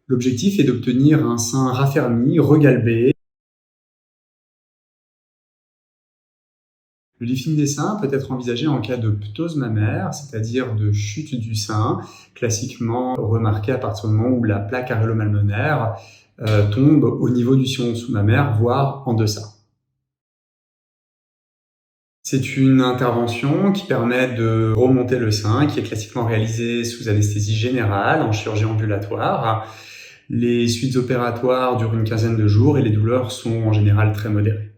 L'objectif est d'obtenir un sein raffermi, regalbé. Le lifting des seins peut être envisagé en cas de ptose mammaire, c'est-à-dire de chute du sein, classiquement remarquée à partir du moment où la plaque aréolo-mamelonnaire tombe au niveau du sillon sous-mammaire, voire en deçà. C'est une intervention qui permet de remonter le sein, qui est classiquement réalisée sous anesthésie générale, en chirurgie ambulatoire. Les suites opératoires durent une quinzaine de jours et les douleurs sont en général très modérées.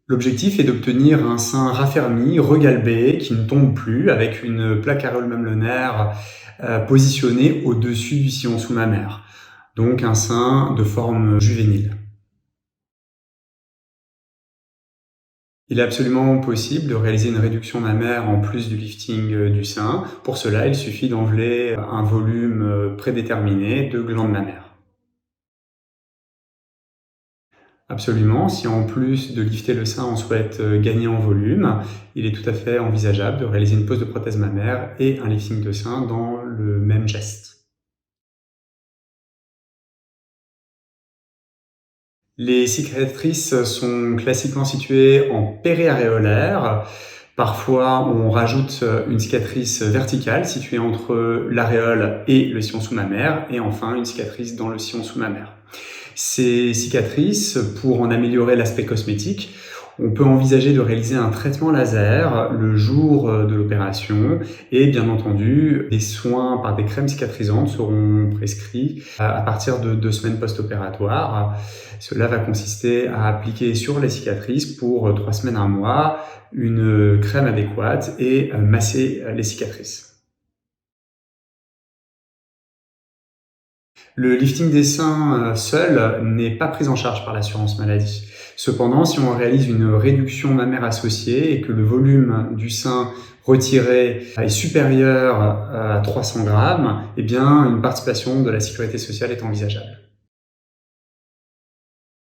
L'objectif est d'obtenir un sein raffermi, regalbé, qui ne tombe plus, avec une plaque aréolo-mamelonnaire positionnée au-dessus du sillon sous-mammaire. Donc un sein de forme juvénile. Il est absolument possible de réaliser une réduction mammaire en plus du lifting du sein. Pour cela, il suffit d'enlever un volume prédéterminé de glandes mammaires. Absolument, si en plus de lifter le sein, on souhaite gagner en volume, il est tout à fait envisageable de réaliser une pose de prothèse mammaire et un lifting de sein dans le même geste. Les cicatrices sont classiquement situées en périaréolaire. Parfois, on rajoute une cicatrice verticale située entre l'aréole et le sillon sous-mammaire, et enfin une cicatrice dans le sillon sous-mammaire. Ces cicatrices, pour en améliorer l'aspect cosmétique, on peut envisager de réaliser un traitement laser le jour de l'opération et bien entendu, des soins par des crèmes cicatrisantes seront prescrits à partir de 2 semaines post-opératoires. Cela va consister à appliquer sur les cicatrices pour 3 semaines à 1 mois une crème adéquate et masser les cicatrices. Le lifting des seins seul n'est pas pris en charge par l'assurance maladie. Cependant, si on réalise une réduction mammaire associée et que le volume du sein retiré est supérieur à 300 grammes, eh bien, une participation de la sécurité sociale est envisageable.